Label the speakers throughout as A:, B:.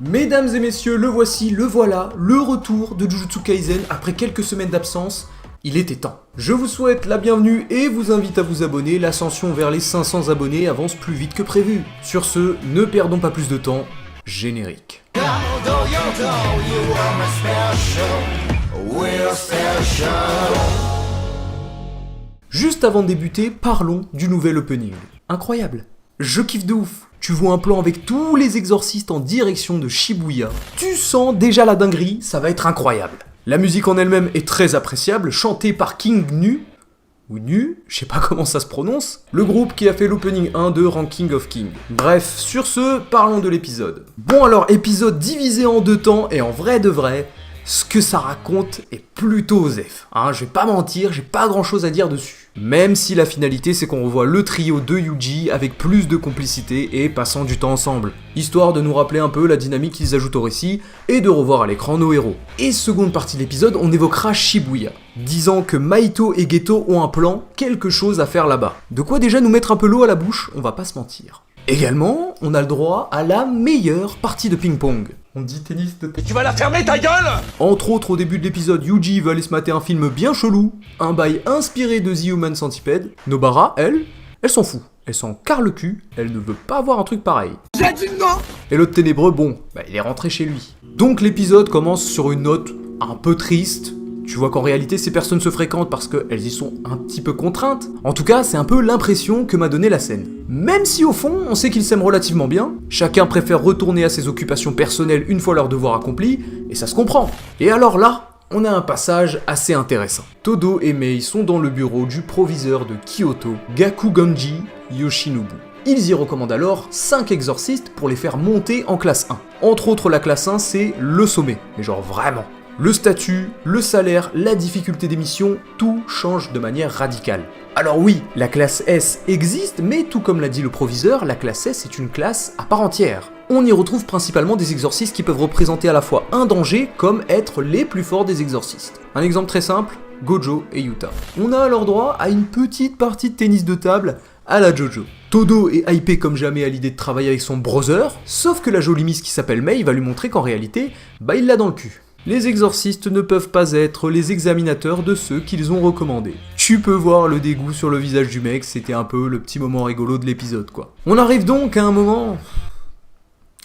A: Mesdames et messieurs, le voici, le voilà, le retour de Jujutsu Kaisen après quelques semaines d'absence. Il était temps. Je vous souhaite la bienvenue et vous invite à vous abonner, l'ascension vers les 500 abonnés avance plus vite que prévu. Sur ce, ne perdons pas plus de temps, générique. Juste avant de débuter, parlons du nouvel opening. Incroyable. Je kiffe de ouf. Tu vois un plan avec tous les exorcistes en direction de Shibuya. Tu sens déjà la dinguerie, ça va être incroyable. La musique en elle-même est très appréciable, chantée par King Gnu, ou Nu, je sais pas comment ça se prononce, le groupe qui a fait l'opening 1 de Ranking of King. Bref, sur ce, parlons de l'épisode. Bon alors, épisode divisé en deux temps, et en vrai de vrai, ce que ça raconte est plutôt osef. Je vais pas mentir, j'ai pas grand chose à dire dessus. Même si la finalité c'est qu'on revoit le trio de Yuji avec plus de complicité et passant du temps ensemble, histoire de nous rappeler un peu la dynamique qu'ils ajoutent au récit et de revoir à l'écran nos héros. Et seconde partie de l'épisode, on évoquera Shibuya, disant que Maito et Geto ont un plan, quelque chose à faire là-bas. De quoi déjà nous mettre un peu l'eau à la bouche, on va pas se mentir. Également, on a le droit à la meilleure partie de ping-pong. On dit tennis de...
B: Tu vas la fermer ta gueule!
A: Entre autres, au début de l'épisode, Yuji veut aller se mater un film bien chelou, un bail inspiré de The Human Centipede. Nobara, elle s'en fout. Elle s'en carre le cul, elle ne veut pas voir un truc pareil.
B: J'ai dit non!
A: Et l'autre ténébreux, il est rentré chez lui. Donc l'épisode commence sur une note un peu triste. Tu vois qu'en réalité, ces personnes se fréquentent parce qu'elles y sont un petit peu contraintes. En tout cas, c'est un peu l'impression que m'a donné la scène. Même si au fond, on sait qu'ils s'aiment relativement bien, chacun préfère retourner à ses occupations personnelles une fois leur devoir accompli, et ça se comprend. Et alors là, on a un passage assez intéressant. Todo et Mei sont dans le bureau du proviseur de Kyoto, Gakuganji Yoshinobu. Ils y recommandent alors 5 exorcistes pour les faire monter en classe 1. Entre autres, la classe 1, c'est le sommet, mais genre vraiment. Le statut, le salaire, la difficulté des missions, tout change de manière radicale. Alors oui, la classe S existe, mais tout comme l'a dit le proviseur, la classe S est une classe à part entière. On y retrouve principalement des exorcistes qui peuvent représenter à la fois un danger comme être les plus forts des exorcistes. Un exemple très simple, Gojo et Yuta. On a alors droit à une petite partie de tennis de table à la Jojo. Todo est hypé comme jamais à l'idée de travailler avec son brother, sauf que la jolie miss qui s'appelle Mei va lui montrer qu'en réalité, il l'a dans le cul. Les exorcistes ne peuvent pas être les examinateurs de ceux qu'ils ont recommandés. Tu peux voir le dégoût sur le visage du mec, c'était un peu le petit moment rigolo de l'épisode quoi. On arrive donc à un moment...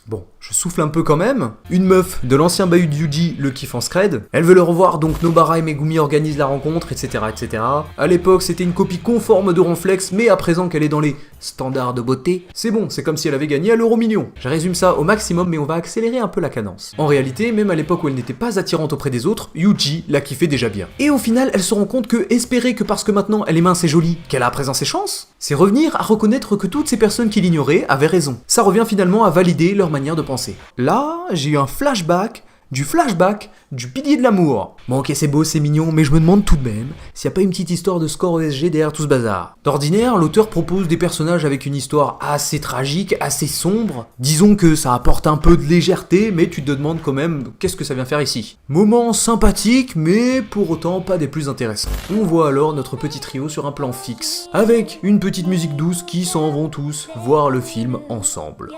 A: Bon, je souffle un peu quand même. Une meuf de l'ancien bahut de Yuji le kiffe en scred. Elle veut le revoir, donc Nobara et Megumi organisent la rencontre, etc. etc. À l'époque, c'était une copie conforme de Ronflex, mais à présent qu'elle est dans les standards de beauté, c'est bon, c'est comme si elle avait gagné à l'euro-million. Je résume ça au maximum, mais on va accélérer un peu la cadence. En réalité, même à l'époque où elle n'était pas attirante auprès des autres, Yuji la kiffait déjà bien. Et au final, elle se rend compte que espérer que parce que maintenant elle est mince et jolie, qu'elle a à présent ses chances, c'est revenir à reconnaître que toutes ces personnes qui l'ignoraient avaient raison. Ça revient finalement à valider leur manière de penser. Là, j'ai eu un flashback du pilier de l'amour. Bon ok c'est beau, c'est mignon, mais je me demande tout de même s'il n'y a pas une petite histoire de score ESG derrière tout ce bazar. D'ordinaire, l'auteur propose des personnages avec une histoire assez tragique, assez sombre. Disons que ça apporte un peu de légèreté, mais tu te demandes quand même qu'est-ce que ça vient faire ici. Moment sympathique, mais pour autant pas des plus intéressants. On voit alors notre petit trio sur un plan fixe, avec une petite musique douce qui s'en vont tous voir le film ensemble.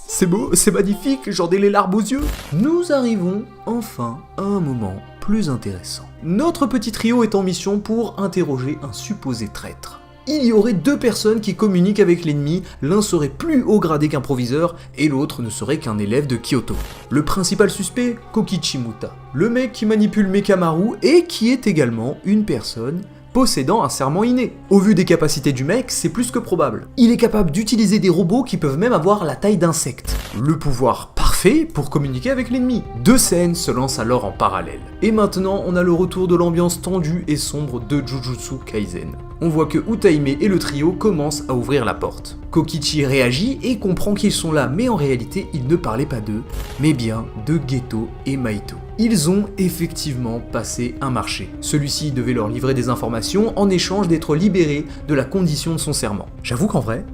A: C'est beau, c'est magnifique, j'en ai les larmes aux yeux. Nous arrivons enfin à un moment plus intéressant. Notre petit trio est en mission pour interroger un supposé traître. Il y aurait 2 personnes qui communiquent avec l'ennemi, l'un serait plus haut gradé qu'un proviseur et l'autre ne serait qu'un élève de Kyoto. Le principal suspect, Kokichi Muta, le mec qui manipule Mekamaru et qui est également une personne possédant un serment inné. Au vu des capacités du mec, c'est plus que probable. Il est capable d'utiliser des robots qui peuvent même avoir la taille d'insectes. Le pouvoir parfait pour communiquer avec l'ennemi. 2 scènes se lancent alors en parallèle. Et maintenant, on a le retour de l'ambiance tendue et sombre de Jujutsu Kaisen. On voit que Utaime et le trio commencent à ouvrir la porte. Kokichi réagit et comprend qu'ils sont là, mais en réalité, ils ne parlaient pas d'eux, mais bien de Geto et Maito. Ils ont effectivement passé un marché. Celui-ci devait leur livrer des informations en échange d'être libérés de la condition de son serment. J'avoue qu'en vrai,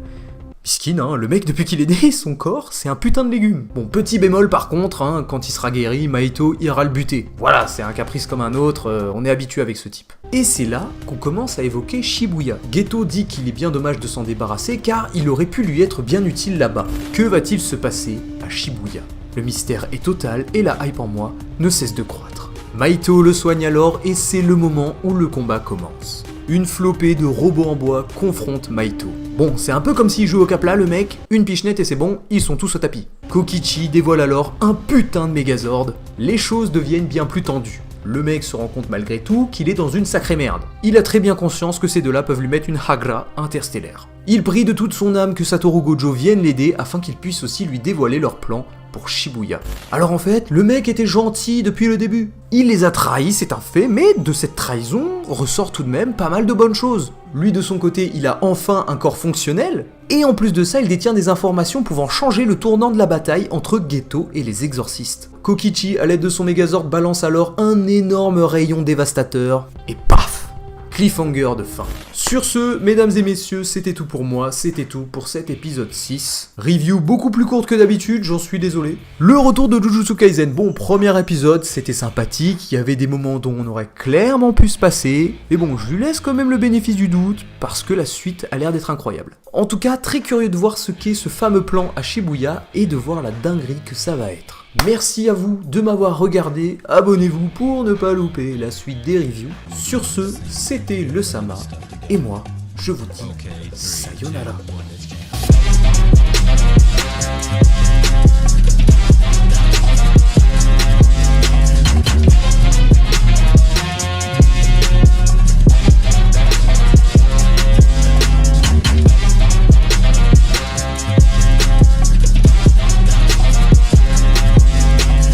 A: Miskin, hein, le mec depuis qu'il est né, son corps, c'est un putain de légume. Bon, petit bémol par contre, hein, quand il sera guéri, Mahito ira le buter. Voilà, c'est un caprice comme un autre, on est habitué avec ce type. Et c'est là qu'on commence à évoquer Shibuya. Geto dit qu'il est bien dommage de s'en débarrasser car il aurait pu lui être bien utile là-bas. Que va-t-il se passer à Shibuya? Le mystère est total et la hype en moi ne cesse de croître. Mahito le soigne alors et c'est le moment où le combat commence. Une flopée de robots en bois confronte Mahito. Bon, c'est un peu comme s'il joue au Capla le mec, une pichenette et c'est bon, ils sont tous au tapis. Kokichi dévoile alors un putain de Megazord. Les choses deviennent bien plus tendues. Le mec se rend compte malgré tout qu'il est dans une sacrée merde. Il a très bien conscience que ces deux-là peuvent lui mettre une Hagra interstellaire. Il prie de toute son âme que Satoru Gojo vienne l'aider afin qu'il puisse aussi lui dévoiler leur plan pour Shibuya. Alors en fait, le mec était gentil depuis le début. Il les a trahis, c'est un fait, mais de cette trahison ressort tout de même pas mal de bonnes choses. Lui de son côté, il a enfin un corps fonctionnel, et en plus de ça, il détient des informations pouvant changer le tournant de la bataille entre Geto et les exorcistes. Kokichi, à l'aide de son Megazord, balance alors un énorme rayon dévastateur, et paf! Cliffhanger de fin. Sur ce, mesdames et messieurs, c'était tout pour moi, c'était tout pour cet épisode 6. Review beaucoup plus courte que d'habitude, j'en suis désolé. Le retour de Jujutsu Kaisen, bon, premier épisode, c'était sympathique, il y avait des moments dont on aurait clairement pu se passer, mais bon, je lui laisse quand même le bénéfice du doute, parce que la suite a l'air d'être incroyable. En tout cas, très curieux de voir ce qu'est ce fameux plan à Shibuya, et de voir la dinguerie que ça va être. Merci à vous de m'avoir regardé, abonnez-vous pour ne pas louper la suite des reviews. Sur ce, c'était le Sama, et moi, je vous dis sayonara.